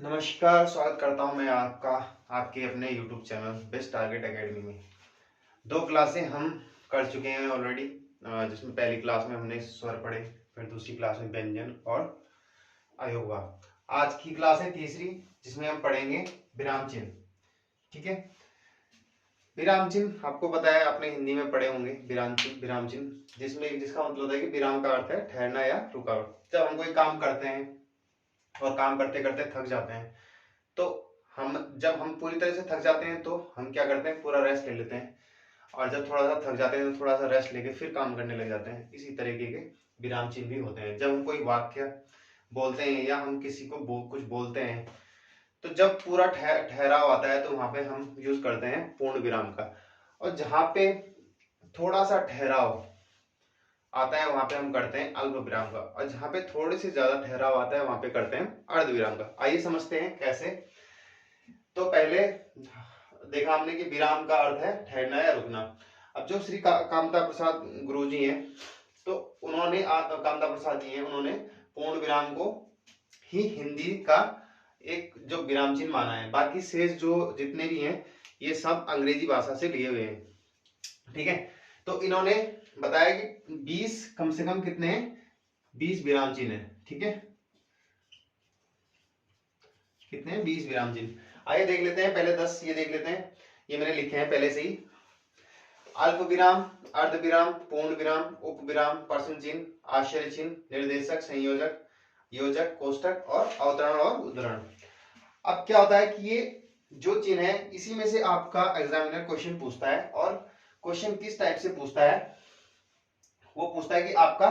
नमस्कार, स्वागत करता हूं मैं आपका आपके अपने YouTube channel best target academy में। दो क्लासें हम कर चुके हैं ऑलरेडी, जिसमें पहली क्लास में हमने स्वर पढ़े, फिर दूसरी क्लास में व्यंजन और अयोगवाद। आज की क्लास है तीसरी, जिसमें हम पढ़ेंगे विराम चिन्ह। ठीक है, विराम चिन्ह आपको पता है, आपने हिंदी में पढ़े होंगे विराम चिन्ह जिसका मतलब है कि विराम का अर्थ है ठहरना या रुकावट। जब हम कोई काम करते हैं और काम करते करते थक जाते हैं, तो जब हम पूरी तरह से थक जाते हैं तो हम क्या करते हैं, पूरा रेस्ट ले लेते हैं। और जब थोड़ा सा थक जाते हैं तो थोड़ा सा रेस्ट लेके फिर काम करने लग जाते हैं। इसी तरीके के विराम चिन्ह भी होते हैं। जब हम कोई वाक्य बोलते हैं या हम किसी को कुछ बोलते हैं, तो जब पूरा ठहराव आता है तो वहां पे हम यूज करते हैं पूर्ण विराम का। और जहां पे थोड़ा सा ठहराव आता है वहां पे हम करते हैं अल्प विराम का। और जहां पे थोड़े से ज्यादा ठहराव आता है वहां पे करते हैं अर्ध विराम का। आइए समझते हैं कैसे। तो पहले देखा हमने कि विराम का अर्थ है ठहरना या रुकना। अब जो श्री कामता प्रसाद गुरुजी हैं, तो उन्होंने कामता प्रसाद जी हैं, उन्होंने पूर्ण विराम को ही हिंदी का एक जो विराम चिन्ह माना है। बाकी शेष जो जितने भी हैं ये सब अंग्रेजी भाषा से लिए हुए हैं। ठीक है, तो इन्होंने बताया कि 20 कम से कम कितने हैं, 20 विराम चिन्ह है। ठीक है, कितने हैं, 20 विराम चिन्ह। आइए देख लेते हैं, पहले 10 ये देख लेते हैं। ये मैंने लिखे हैं पहले से ही। अल्प विराम, अर्ध विराम, पूर्ण विराम, उप विराम, प्रश्न चिन्ह, आश्चर्य चिन्ह, निर्देशक, संयोजक, योजक, कोष्टक और अवतरण और उद्धरण। अब क्या होता है कि ये जो चिन्ह है, इसी में से आपका एग्जामिनर क्वेश्चन पूछता है। और क्वेश्चन किस टाइप से पूछता है, वो पूछता है कि आपका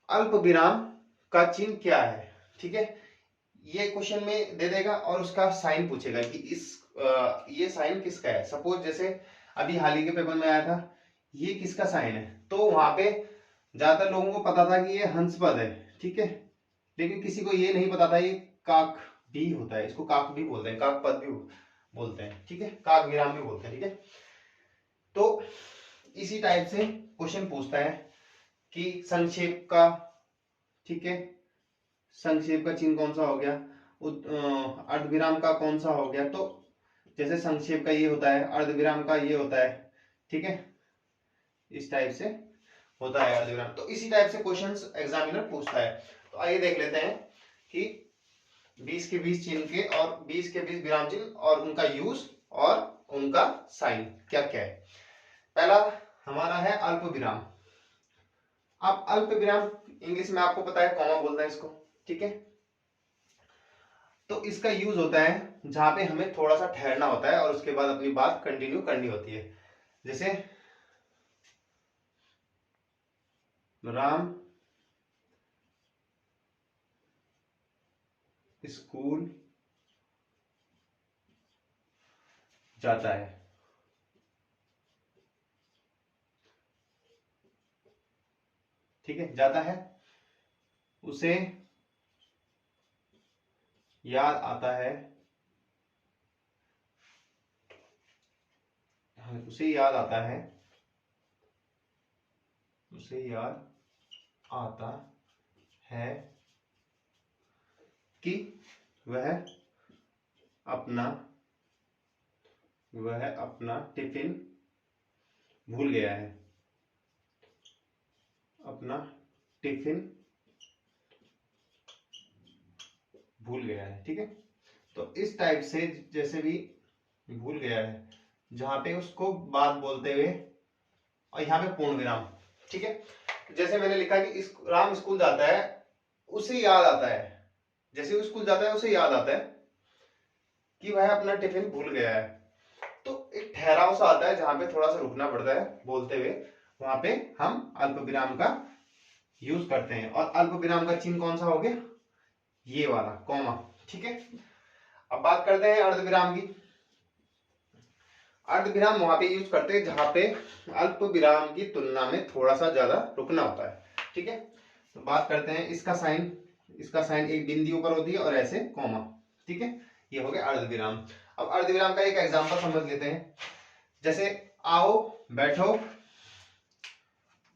अल्प विराम का चिन्ह क्या है। ठीक है, ये क्वेश्चन में दे देगा और उसका साइन पूछेगा कि ये साइन किसका है। सपोज जैसे अभी हाल ही के पेपर में आया था, ये किसका साइन है, तो वहां पे ज्यादातर लोगों को पता था कि ये हंस पद है। ठीक है, लेकिन किसी को ये नहीं पता था ये काक भी होता है। इसको काक भी बोलते हैं, काक पद भी बोलते हैं। ठीक है, काक विराम भी बोलते हैं। ठीक है, तो इसी टाइप से क्वेश्चन पूछता है कि संक्षेप का, ठीक है, संक्षेप का चिन्ह कौन सा हो गया, अर्धविराम का कौन सा हो गया। तो जैसे संक्षेप का ये होता है, अर्धविराम का ये होता है। ठीक है, इस टाइप से होता है अर्धविराम। तो इसी टाइप से क्वेश्चंस एग्जामिनर पूछता है। तो आइए देख लेते हैं कि 20 के 20 चिन्ह के और 20 के 20 विराम चिन्ह और उनका यूज और उनका साइन क्या क्या है। पहला हमारा है अल्प विराम। अब अल्प विराम इंग्लिश में आपको पता है कॉमा बोलते हैं इसको। ठीक है, तो इसका यूज होता है जहां पे हमें थोड़ा सा ठहरना होता है और उसके बाद अपनी बात कंटिन्यू करनी होती है। जैसे राम स्कूल जाता है। ठीक है, जाता है, उसे याद आता है, उसे याद आता है, उसे याद आता है कि वह अपना टिफिन भूल गया है, अपना टिफिन भूल गया है। ठीक है, तो इस टाइप से जैसे भी भूल गया है, जहां पे उसको बात बोलते हुए, और यहाँ पे पूर्ण विराम। ठीक है, जैसे मैंने लिखा कि राम स्कूल जाता है, उसे याद आता है, जैसे वो स्कूल जाता है उसे याद आता है कि वह अपना टिफिन भूल गया है। तो एक ठहराव सा आता है जहां पे थोड़ा सा रुकना पड़ता है बोलते हुए, वहां पे हम अल्प विराम का यूज करते हैं। और अल्प विराम का चिन्ह कौन सा हो गया, ये वाला कॉमा। ठीक है, अब बात करते हैं अर्ध विराम की। अर्ध विराम वहां पे यूज करते हैं जहां पे अल्प विराम की तुलना में थोड़ा सा ज्यादा रुकना होता है। ठीक है, तो बात करते हैं इसका साइन एक बिंदु ऊपर होती है और ऐसे कॉमा। ठीक है, ये हो गया अर्ध विराम। अब अर्ध विराम का एक एग्जांपल समझ लेते हैं। जैसे आओ, बैठो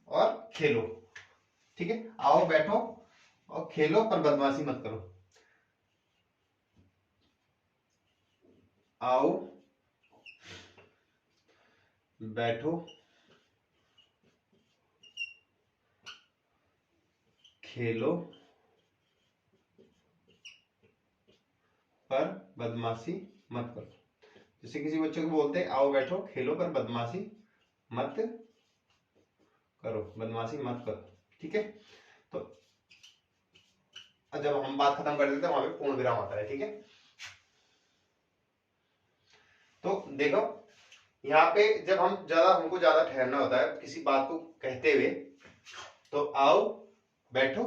और खेलो। ठीक है, आओ बैठो और खेलो पर बदमाशी मत करो। आओ बैठो खेलो पर बदमाशी मत करो। जैसे किसी बच्चे को बोलते हैं आओ बैठो खेलो पर बदमाशी मत करो, बदमाशी मत करो, ठीक है। तो जब हम बात खत्म कर देते हैं वहां पे पूर्ण विराम आता है, ठीक है। तो देखो यहाँ पे जब हमको ज्यादा ठहरना होता है किसी बात को कहते हुए, तो आओ बैठो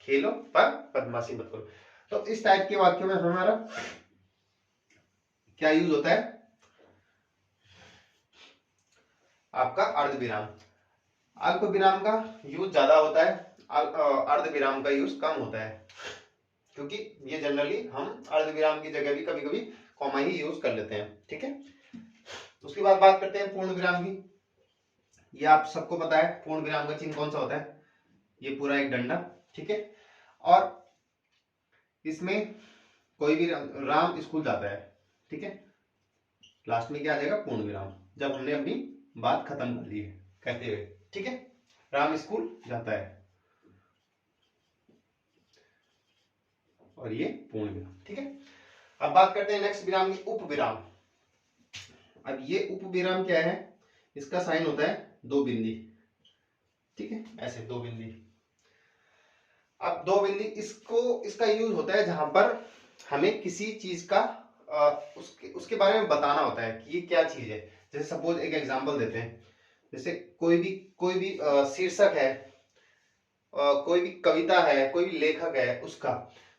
खेलो पर बदमाशी मत करो। तो इस टाइप के वाक्यों में हमारा क्या यूज होता है, आपका अर्ध विराम। अल्प विराम का यूज ज्यादा होता है, अर्ध विराम का यूज कम होता है, क्योंकि ये जनरली हम अर्ध विराम की जगह भी कभी कभी कॉमा ही यूज कर लेते हैं, ठीक है। उसके बाद बात करते हैं पूर्ण विराम की। ये आप सबको पता है पूर्ण विराम का चिन्ह कौन सा होता है, ये पूरा एक डंडा, ठीक है। और इसमें कोई भी राम स्कूल जाता है, ठीक है, लास्ट में क्या आ जाएगा पूर्ण विराम, जब हमने अपनी बात खत्म कर ली है कहते हुए, ठीक है। राम स्कूल जाता है और ये पूर्ण विराम, ठीक है। अब बात करते हैं नेक्स्ट विराम की, उप विराम। अब ये उप विराम क्या है, इसका साइन होता है दो बिंदी, ठीक है, ऐसे दो बिंदी। अब दो बिंदी इसका यूज होता है जहां पर हमें किसी चीज का उसके बारे में बताना होता है कि ये क्या चीज है। जैसे सपोज एक एग्जांपल देते हैं, जैसे कोई भी शीर्षक है, कोई भी कविता है, कोई भी लेखक है उसका,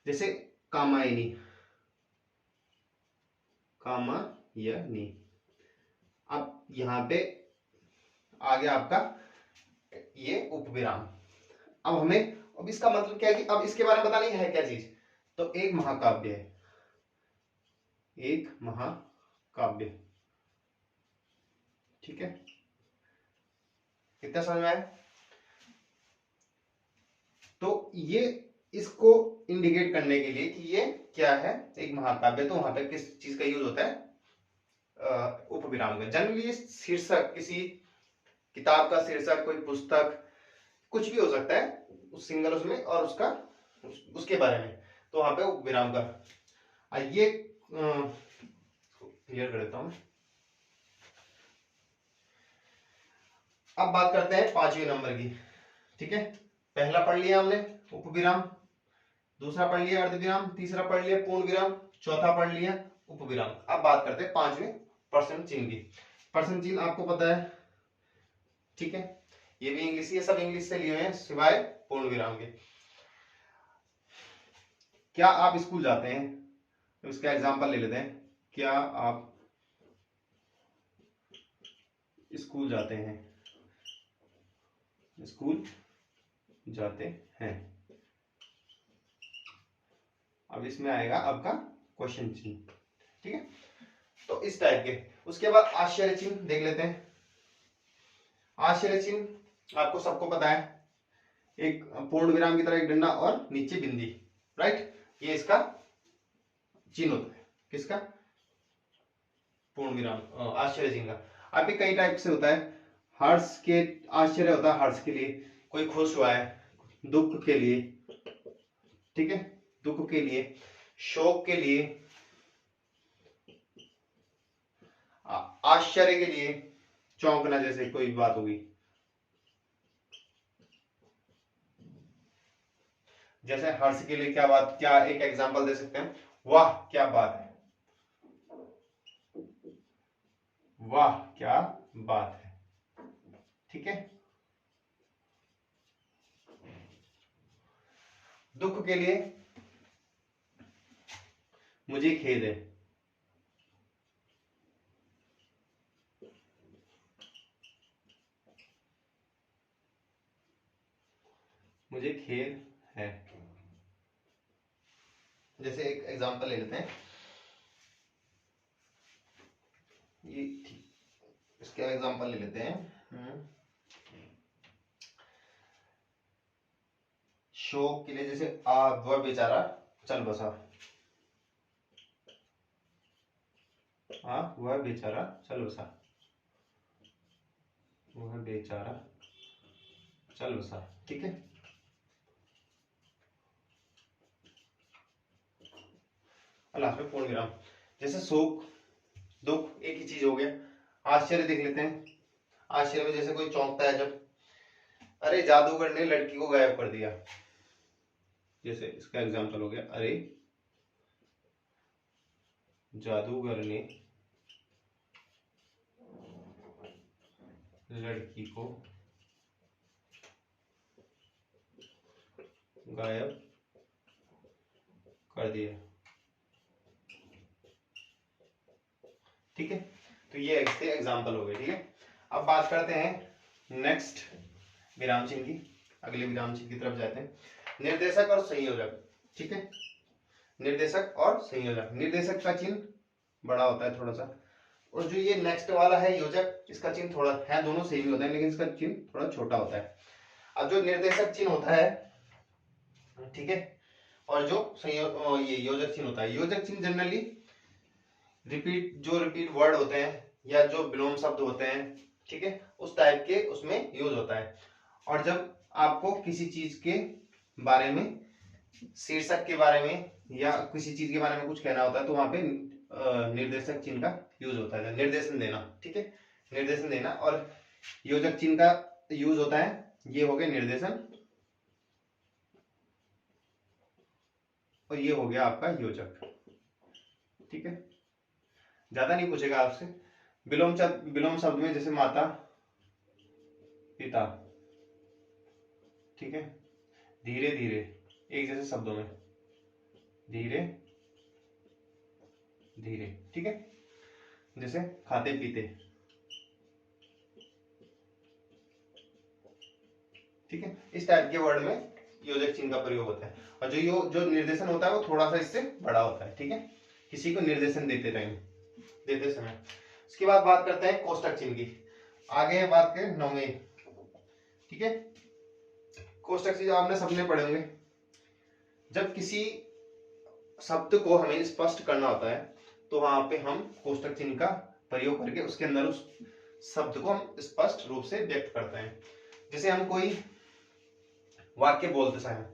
जैसे कामायनी, कामायनी। अब यहाँ पे आ गया आपका ये उपविराम। अब इसका मतलब क्या है कि अब इसके बारे में बताना है क्या चीज, तो एक महाकाव्य है, एक महाकाव्य, ठीक है। कितना समझ में आया। तो ये इसको इंडिकेट करने के लिए कि ये क्या है, एक महाकाव्य, तो वहां पे किस चीज का यूज होता है, उपविराम का। जनरली शीर्षक, किसी किताब का शीर्षक, कोई पुस्तक, कुछ भी हो सकता है उस सिंगल उसमें, और उसके बारे में, तो वहां पे उपविराम का। ये क्लियर कर देता हूं। अब बात करते हैं 5वें नंबर की, ठीक है। पहला पढ़ लिया हमने उपविराम, दूसरा पढ़ लिया अर्धविराम, तीसरा पढ़ लिया पूर्ण विराम, चौथा पढ़ लिया उपविराम। अब बात करते हैं 5वें प्रश्न चिन्ह की। प्रश्न चिन्ह आपको पता है, ठीक है, ये भी इंग्लिश, ये सब इंग्लिश से लिए हुए हैं सिवाय पूर्ण विराम के। क्या आप स्कूल जाते हैं, तो इसका एग्जांपल ले लेते हैं। क्या आप स्कूल जाते हैं, स्कूल जाते हैं। अब इसमें आएगा आपका क्वेश्चन चिन्ह, ठीक है। तो इस टाइप के। उसके बाद आश्चर्य चिन्ह देख लेते हैं। आश्चर्य चिन्ह आपको सबको पता है, एक पूर्ण विराम की तरह एक डंडा और नीचे बिंदी, राइट। ये इसका चिन्ह होता है, किसका, पूर्ण विराम आश्चर्य चिन्ह का। अभी कई टाइप से होता है। हर्ष के आश्चर्य होता है, हर्ष के लिए, कोई खुश हुआ है, दुख के लिए, ठीक है, दुख के लिए, शोक के लिए, आश्चर्य के लिए, चौंकना, जैसे कोई बात होगी, जैसे हर्ष के लिए क्या बात, क्या एक एग्जांपल दे सकते हैं, वाह क्या बात है, वाह क्या बात है, ठीक है। दुख के लिए मुझे खेद है, मुझे खेद है। जैसे एक एग्जांपल ले लेते हैं, ये इसका एग्जांपल ले लेते हैं। शोक के लिए जैसे वह बेचारा चल बसा, वह बेचारा चल बसा, वह बेचारा चल बसा। ठीक है, लास्ट में पूर्ण विराम। जैसे सुख दुख एक ही चीज हो गया। आश्चर्य देख लेते हैं। आश्चर्य में जैसे कोई चौंकता है जब, अरे जादूगर ने लड़की को गायब कर दिया, जैसे इसका एग्जांपल हो गया, अरे जादूगर ने लड़की को गायब कर दिया। ठीक है, तो ये इसके एग्जांपल हो गए। ठीक है, अब बात करते हैं नेक्स्ट विराम चिन्ह की, अगले विराम चिन्ह की तरफ जाते हैं। निर्देशक और संयोजक। ठीक है, निर्देशक और संयोजक। निर्देशक का चिन्ह बड़ा होता है थोड़ा सा, और जो ये नेक्स्ट वाला है योजक, इसका चिन्ह थोड़ा है, दोनों सेम ही होता है लेकिन इसका चिन्ह थोड़ा छोटा होता है। अब जो निर्देशक चिन्ह होता है, ठीक है, और जो ये योजक चिन्ह होता है, योजक चिन्ह जनरली रिपीट वर्ड होते हैं या जो विलोम शब्द होते हैं, ठीक है, उस टाइप के उसमें यूज होता है। और जब आपको किसी चीज के बारे में, शीर्षक के बारे में या किसी चीज के बारे में कुछ कहना होता है तो वहां पे निर्देशक चिन्ह का यूज होता है, निर्देशन देना। ठीक है, निर्देशन देना। और योजक चिन्ह का यूज होता है, ये हो गया निर्देशन और ये हो गया आपका योजक। ठीक है, ज्यादा नहीं पूछेगा आपसे। विलोम शब्द में जैसे माता पिता, ठीक है, धीरे धीरे, एक जैसे शब्दों में धीरे धीरे। ठीक है, जैसे खाते पीते। ठीक है, इस टाइप के वर्ड में योजक चिन्ह का प्रयोग होता है। और जो निर्देशन होता है वो थोड़ा सा इससे बड़ा होता है। ठीक है, किसी को निर्देशन देते समय। उसके बाद बात करते हैं कोष्टक चिन्ह की। आगे है बात करें 9वें। ठीक है, कोष्टक चिन्ह आपने सबने पढ़े होंगे। जब किसी शब्द को हमें स्पष्ट करना होता है तो वहां पे हम कोष्टक चिन्ह का प्रयोग करके उसके अंदर उस शब्द को हम स्पष्ट रूप से व्यक्त करते हैं। जैसे हम कोई वाक्य बोलते समय,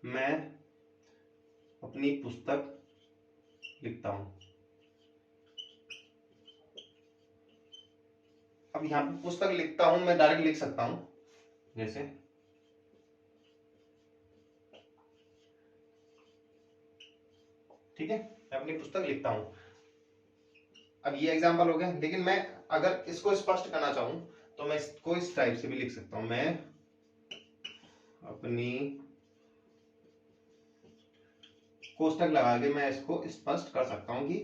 मैं अपनी पुस्तक लिखता हूं। अब यहाँ पे पुस्तक लिखता हूं मैं डायरेक्ट लिख सकता हूं, जैसे ठीक है, मैं अपनी पुस्तक लिखता हूं। अब ये एग्जांपल हो गया, लेकिन मैं अगर इसको स्पष्ट करना चाहूं तो मैं इसको इस टाइप से भी लिख सकता हूं, मैं अपनी कोष्टक लगा के मैं इसको स्पष्ट कर सकता हूं कि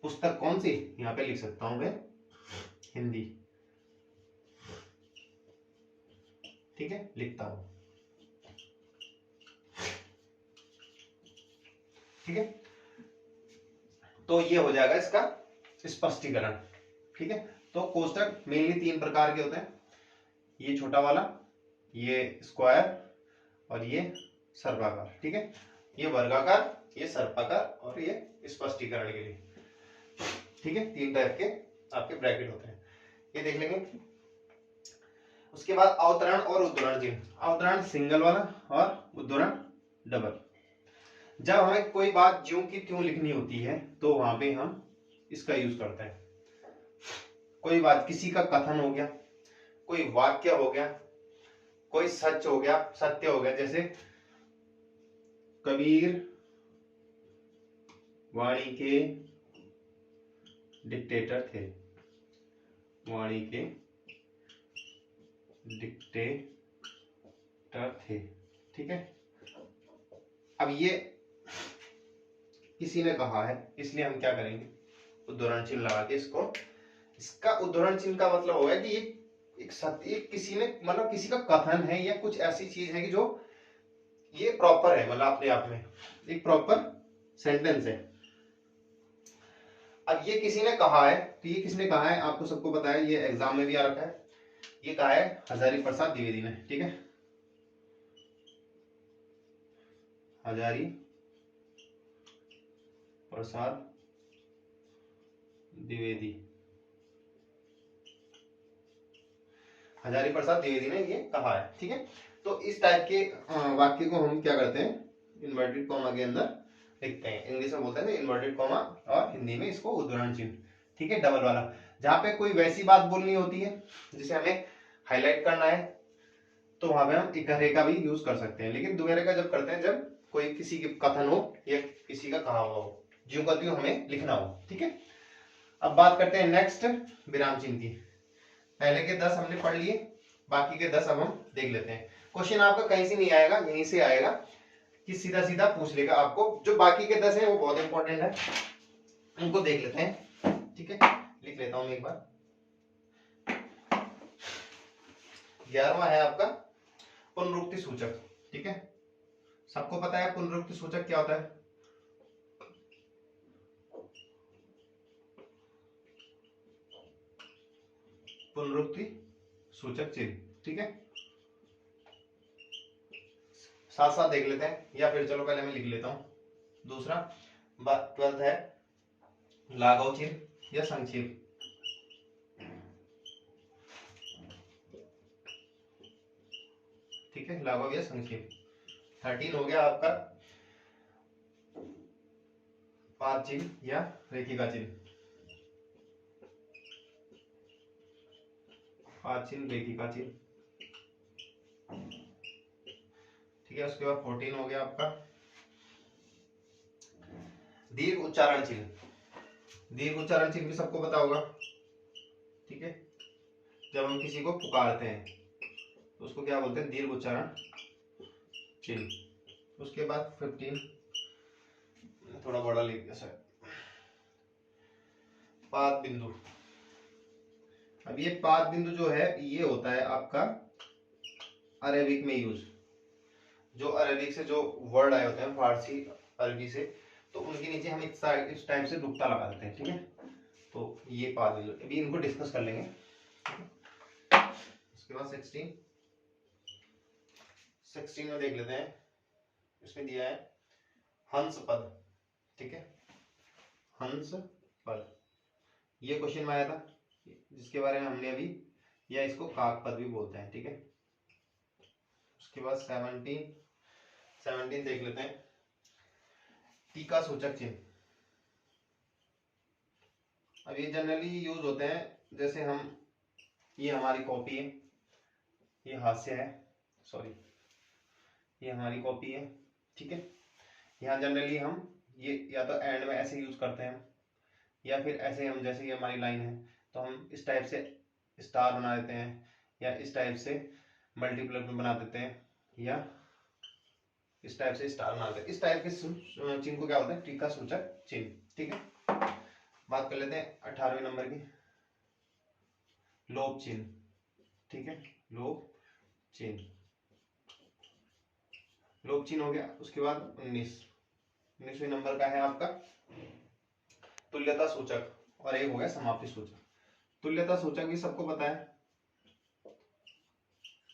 पुस्तक कौन सी, यहाँ पे लिख सकता हूं मैं हिंदी। ठीक है, लिखता हूं। ठीक है, तो ये हो जाएगा इसका स्पष्टीकरण। ठीक है, तो कोष्टक मेनली 3 प्रकार के होते हैं, ये छोटा वाला, ये स्क्वायर और ये सर्पाकार। ठीक है, ये वर्गाकार, ये सर्पाकार और ये स्पष्टीकरण के लिए। ठीक है, 3 टाइप के आपके ब्रैकेट होते हैं, ये देख लेंगे। उसके बाद अवतरण और उद्धरण चिन्ह। अवतरण सिंगल वाला और उद्धरण डबल। जब हमें कोई बात ज्यों की त्यों लिखनी होती है तो वहां पे हम इसका यूज करते हैं। कोई बात, किसी का कथन हो गया, कोई वाक्य हो गया, कोई सच हो गया, सत्य हो गया, जैसे कबीर वाणी के डिक्टेटर थे, वाणी के डिक्टेटर थे। ठीक है, अब ये किसी ने कहा है इसलिए हम क्या करेंगे, उद्धरण चिन्ह लगा के इसको, इसका उद्धरण चिन्ह का मतलब होगा कि एक सत्य, किसी ने मतलब किसी का कथन है या कुछ ऐसी चीज है कि जो ये प्रॉपर है, मतलब अपने आप में एक प्रॉपर सेंटेंस है। अब ये किसी ने कहा है, तो ये किसने कहा है आपको सबको पता है, ये एग्जाम में भी आ रखा है, ये कहा है हजारी प्रसाद द्विवेदी ने। ठीक है, हजारी प्रसाद द्विवेदी, हजारी प्रसाद द्विवेदी ने ये कहा है। ठीक है, तो इस टाइप के वाक्य को हम क्या करते हैं, इन्वर्टेड कॉमा के अंदर लिखते हैं। इंग्लिश में बोलते हैं इन्वर्टेड कॉमा, और हिंदी में इसको उद्धरण चिन्ह। ठीक है, डबल वाला, जहां पे कोई वैसी बात बोलनी होती है जिसे हमें हाईलाइट करना है, तो वहां पे हम इकहरे का भी यूज कर सकते हैं। लेकिन दुहरे का जब करते हैं जब कोई किसी की कथन हो या किसी का कहा हुआ हो, ज्यों का त्यों हमें लिखना हो। ठीक है, अब बात करते हैं नेक्स्ट विराम चिन्ह की। पहले के 10 हमने पढ़ लिए, बाकी के 10 अब हम देख लेते हैं। क्वेश्चन आपका कहीं से नहीं आएगा, यहीं से आएगा कि सीधा सीधा पूछ लेगा आपको। जो बाकी के 10 है वो बहुत इंपॉर्टेंट है, उनको देख लेते हैं। ठीक है, लिख लेता हूं एक बार। 11वां है आपका पुनरुक्ति सूचक। ठीक है, सबको पता है पुनरुक्ति सूचक क्या होता है। पुनरुक्ति सूचक चिन्ह। ठीक है, साथ साथ देख लेते हैं, या फिर चलो पहले मैं लिख लेता हूं। दूसरा 12th है लाघव चिन्ह या संक्षेप। ठीक है, लाघव या संक्षेप। 13 हो गया आपका पाद चिन्ह या रेखिका चिन्ह। पाद चिन्ह, रेखिका चिन्ह। ठीक है, उसके बाद 14 हो गया आपका दीर्घ उच्चारण चिन्ह। दीर्घ उच्चारण चिन्ह भी सबको पता होगा। ठीक है, जब हम किसी को पुकारते हैं तो उसको क्या बोलते हैं, दीर्घ उच्चारण चिन्ह। उसके बाद 15 थोड़ा बड़ा लिख दिया सर, पाद बिंदु। अब ये पाद बिंदु जो है ये होता है आपका अरेबिक में यूज। जो अरेबिक से जो वर्ड आए होते हैं फारसी अरबी से, तो उनके नीचे हम इस टाइप से नुक्ता लगा देते हैं। ठीक है, तो ये पाद बिंदु, अभी इनको डिस्कस कर लेंगे। उसके बाद 16 में देख लेते हैं। इसमें दिया है हंस पद। ठीक है, हंस पद, ये क्वेश्चन में आया था जिसके बारे में हमने अभी, या इसको काक पद भी बोलते हैं। ठीक है, उसके बाद 17 देख लेते हैं टीका सूचक चिन्ह। अब ये जनरली यूज होते हैं, जैसे हम, ये हमारी कॉपी है, ये हास्य है, सॉरी ये हमारी कॉपी है। ठीक है, यहाँ जनरली हम ये या तो एंड में ऐसे यूज करते हैं, या फिर ऐसे हम, जैसे ये हमारी लाइन है तो हम इस टाइप से स्टार बना देते हैं, या इस टाइप से मल्टीप्लर में बना देते हैं, या इस टाइप से स्टार बना देते हैं। इस टाइप के चिन्ह को क्या बोलते हैं, टीका सूचक चिन्ह। ठीक है, बात कर लेते हैं 18वें नंबर की, लोप चिन्ह। ठीक है, लोप चिन्ह, लोप चिन्ह हो गया। उसके बाद 19वें नंबर का है आपका तुल्यता सूचक, और एक हो गया समाप्ति सूचक। तुल्यता सूचक भी सबको पता है,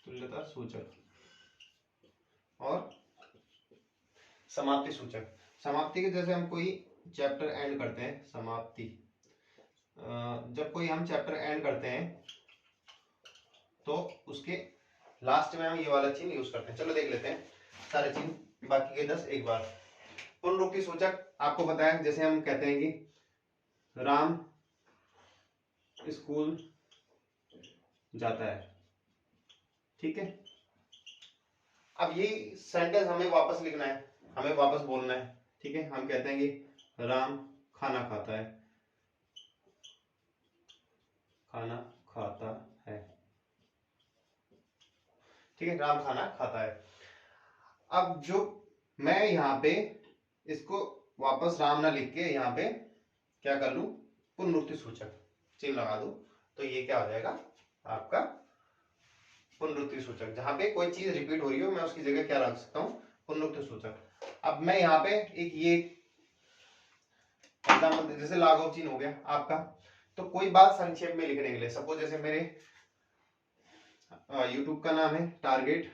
तुल्यता सूचक और समाप्ति सूचक। समाप्ति के जैसे हम कोई चैप्टर एंड करते हैं, समाप्ति, जब कोई हम चैप्टर एंड करते हैं तो उसके लास्ट में हम ये वाला चिन्ह यूज करते हैं। चलो देख लेते हैं सारे चिन्ह, बाकी के 10 एक बार। पुनरुक्ति सूचक आपको पता है, जैसे हम कहते हैं कि राम स्कूल जाता है। ठीक है, अब यही सेंटेंस हमें वापस लिखना है, हमें वापस बोलना है। ठीक है, हम कहते हैं कि राम खाना खाता है, खाना खाता है। ठीक है, राम खाना खाता है। अब जो मैं यहाँ पे इसको वापस राम ना लिख के यहाँ पे क्या कर लूं, पुनरुक्ति सूचक चिन्ह लगा दूं, तो ये क्या हो जाएगा आपका पुनरुक्ति सूचक। जहां पे कोई चीज रिपीट हो रही हो, मैं उसकी जगह क्या रख सकता हूँ, पुनरुक्ति सूचक। अब मैं यहाँ पे एक ये एग्जाम्पल, जैसे लाघव चिन्ह हो गया आपका, तो कोई बात संक्षेप में लिखने के लिए, सपोज जैसे मेरे यूट्यूब का नाम है टारगेट,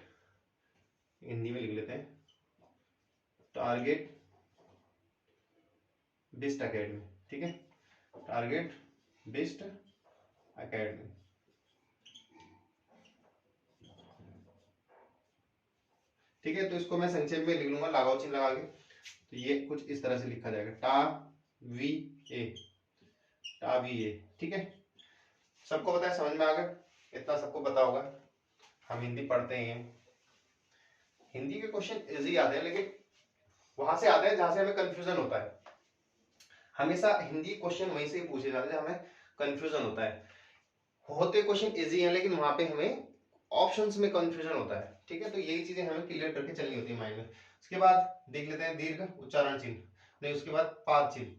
हिंदी में लिख लेते हैं टारगेट बेस्ट एकेडमी, ठीक है, टारगेट बेस्ट एकेडमी। ठीक है, तो इसको मैं संक्षेप में लिख लूंगा लगाओ चिन्ह लगा के। तो ये कुछ इस तरह से लिखा जाएगा, टा वी ए, टा वी ए। ठीक है, सबको पता है, समझ में आ गया, इतना सबको पता होगा, हम हिंदी पढ़ते हैं। हिंदी के क्वेश्चन इजी आते हैं, लेकिन वहां से आते हैं जहां से हमें कंफ्यूजन होता है। हमेशा हिंदी क्वेश्चन वहीं से पूछे जाते हैं जहां हमें कंफ्यूजन होता है। होते क्वेश्चन इजी है, लेकिन वहां पे हमें ऑप्शंस में कंफ्यूजन होता है। ठीक है, तो यही चीजें हमें क्लियर करके चलनी होती है माइंड में। उसके बाद देख लेते हैं दीर्घ उच्चारण चिन्ह, नहीं उसके बाद पाद चिन्ह।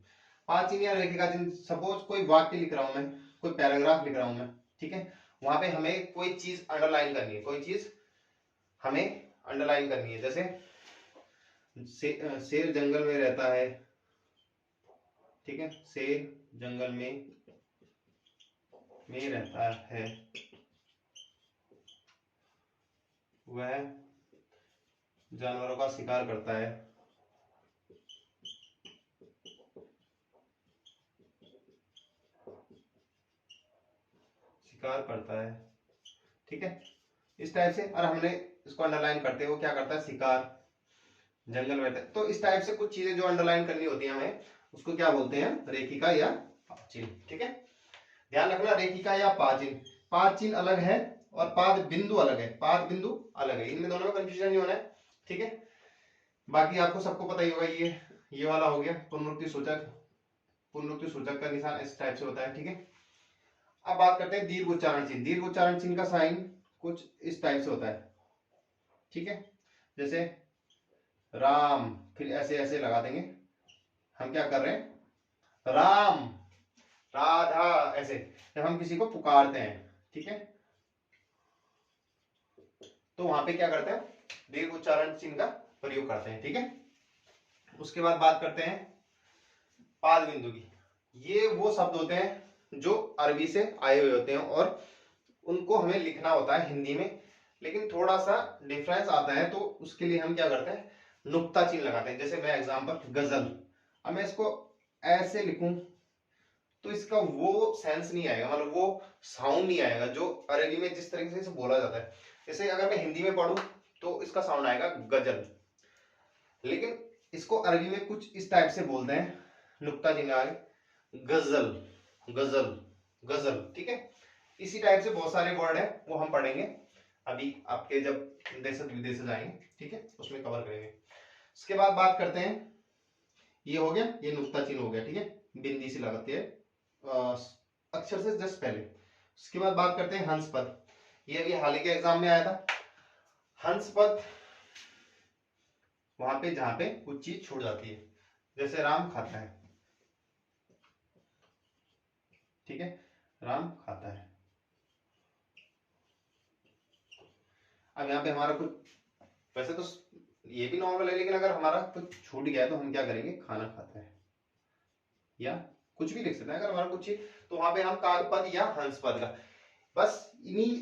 पाद चिन्ह या रेखिका चिन्ह, सपोज कोई वाक्य लिख रहा हूं मैं, कोई पैराग्राफ लिख रहा हूं मैं, ठीक है, वहां पे हमें कोई चीज अंडरलाइन करनी है, कोई चीज हमें अंडरलाइन करनी है। जैसे शेर जंगल में रहता है, ठीक है, शेर जंगल में रहता है, वह जानवरों का शिकार करता है, शिकार करता है। ठीक है, इस टाइप से, और हमने इसको अंडरलाइन करते हैं, वो क्या करता है, शिकार जंगल में रहता है। तो इस टाइप से कुछ चीजें जो अंडरलाइन करनी होती है हमें, उसको क्या बोलते हैं, रेखिका या पाद चिन्ह। ठीक है, ध्यान रखना, रेखिका या पाद चिन्ह, पाद चिन्ह अलग है और पाद बिंदु अलग है, पाद बिंदु अलग है, इनमें दोनों में कंफ्यूजन नहीं होना है। ठीक है, बाकी आपको सबको पता ही होगा, ये वाला हो गया पुनरुक्ति सूचक, पुनरुक्ति सूचक का निशान इस टाइप से होता है। ठीक है, अब बात करते हैं दीर्घ उच्चारण चिन्ह। दीर्घ उच्चारण चिन्ह का साइन कुछ इस टाइप से होता है। ठीक है, जैसे राम, फिर ऐसे ऐसे लगा देंगे, हम क्या कर रहे हैं, राम राधा, ऐसे जब हम किसी को पुकारते हैं। ठीक है, तो वहां पे क्या करते हैं, दीर्घ उच्चारण चिन्ह का प्रयोग करते हैं। ठीक है, उसके बाद बात करते हैं पाद बिंदु की। ये वो शब्द होते हैं जो अरबी से आए हुए होते हैं और उनको हमें लिखना होता है हिंदी में, लेकिन थोड़ा सा डिफरेंस आता है, तो उसके लिए हम क्या करते हैं, नुक्ता चिन्ह लगाते हैं। जैसे मैं एग्जांपल गजल, अब मैं इसको ऐसे लिखूं तो इसका वो सेंस नहीं आएगा, मतलब वो साउंड नहीं आएगा जो अरबी में जिस तरीके से इसे बोला जाता है। जैसे अगर मैं हिंदी में पढ़ूं तो इसका साउंड आएगा गजल, लेकिन इसको अरबी में कुछ इस टाइप से बोलते हैं, नुक्ता चिन्ह आगे, गजल गजल गजल। ठीक है, इसी टाइप से बहुत सारे वर्ड है, वो हम पढ़ेंगे अभी आपके जब देश विदेश जाएंगे। ठीक है, उसमें कवर करेंगे। उसके बाद बात करते हैं, ये हो गया, ये नुक्ता चिन्ह हो गया। ठीक है, बिंदी से लगाते हैं अक्षर से जस्ट पहले। उसके बाद बात करते हैं हंस पद। ये अभी हाल ही के एग्जाम में आया था। हंस पद वहां पे जहां पे कुछ चीज छूट जाती है, जैसे राम खाता है। ठीक है, राम खाता है। अब यहाँ पे हमारा कुछ, वैसे तो ये भी नॉर्मल है, लेकिन अगर हमारा कुछ छूट गया है तो हम क्या करेंगे, खाना खाता है, या कुछ भी लिख सकते हैं अगर हमारा कुछ, तो वहां पे हम कागपद या हंस पद का, बस इन्हीं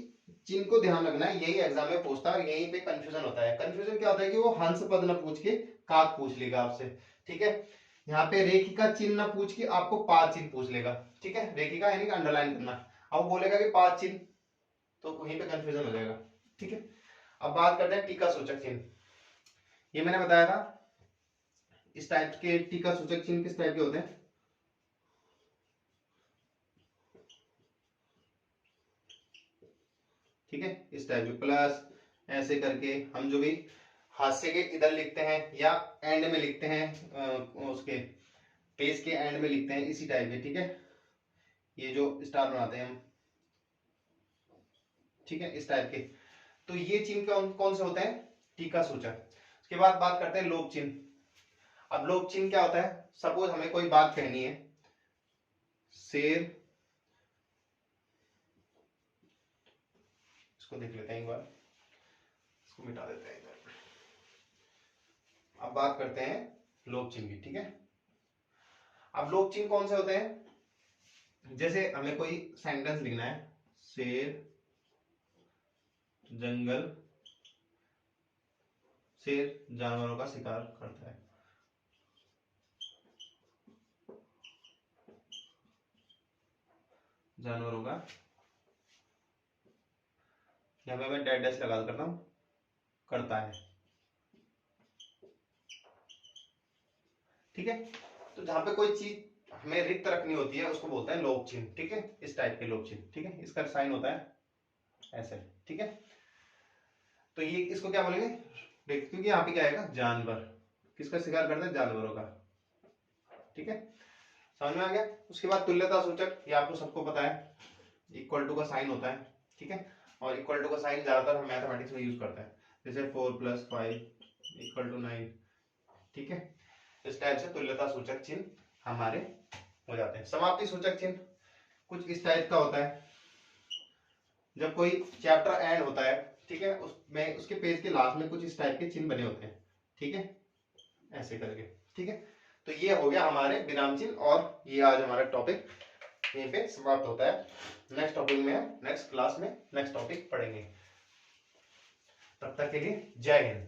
चिन्ह को ध्यान रखना है, यही एग्जाम में पूछता है और यहीं पे कंफ्यूजन होता है। कंफ्यूजन क्या होता है कि वो हंस पद ना पूछ के काग पूछ लेगा आपसे। ठीक है, यहाँ पे रेखिका चिन्ह ना पूछ के आपको पाद चिन्ह पूछ लेगा। ठीक है, रेखिका यानी कि अंडरलाइन करना, अब वो बोलेगा कि पाद चिन्ह, तो वहीं पे कंफ्यूजन हो जाएगा। ठीक है, अब बात करते हैं टीका सूचक चिन्ह। ये मैंने बताया था, इस टाइप के टीका सूचक चिन्ह किस टाइप के होते हैं, ठीक है, इस टाइप के प्लस ऐसे करके हम जो भी हास्य के इधर लिखते हैं या एंड में लिखते हैं, उसके पेज के एंड में लिखते हैं, इसी टाइप के। ठीक है, ये जो स्टार बनाते हैं हम, ठीक है, इस टाइप के। तो ये चिन्ह कौन कौन से होते हैं, टीका सूचक। उसके बाद बात करते हैं लोक चिन्ह। अब लोक चिन्ह क्या होता है, सपोज हमें कोई बात कहनी है, शेर, इसको देख लेते हैं एक बार, इसको मिटा देते हैं इधर। अब बात करते हैं लोक चिन्ह की। ठीक है, अब लोक चिन्ह कौन से होते हैं, जैसे हमें कोई सेंटेंस लिखना है, शेर जंगल, शेर जानवरों का शिकार करता है। जानवरों का, यहाँ पे मैं डैश डैश लगा करता हूँ, करता है। ठीक है, तो जहां पे कोई चीज हमें रिक्त रखनी होती है उसको बोलते हैं लोप चिन्ह। ठीक है, इस टाइप के लोप चिन्ह। ठीक है, इसका साइन होता है ऐसे। ठीक है, तो ये इसको क्या बोलेंगे, देख, क्योंकि यहाँ पे क्या आएगा, जानवर, किसका शिकार करते हैं, जानवरों का। ठीक है, समझ में आ गया। उसके बाद तुल्यता सूचक, ये आपको सबको पता है, इक्वल टू का साइन होता है। ठीक है, और इक्वल टू का साइन ज्यादातर हम मैथमेटिक्स में यूज करते हैं, जैसे 4 + 5 = 9। ठीक है, इस टाइप से तुल्यता सूचक चिन्ह हमारे हो जाते हैं। समाप्ति सूचक चिन्ह कुछ इस टाइप का होता है, जब कोई चैप्टर एंड होता है, ठीक है, उसमें उसके पेज के लास्ट में कुछ इस टाइप के चिन्ह बने होते हैं। ठीक है, ऐसे करके। ठीक है, तो ये हो गया हमारे विराम चिन्ह, और ये आज हमारा टॉपिक यहीं पे समाप्त होता है। नेक्स्ट टॉपिक में, नेक्स्ट क्लास में नेक्स्ट टॉपिक पढ़ेंगे। तब तक के लिए जय हिंद।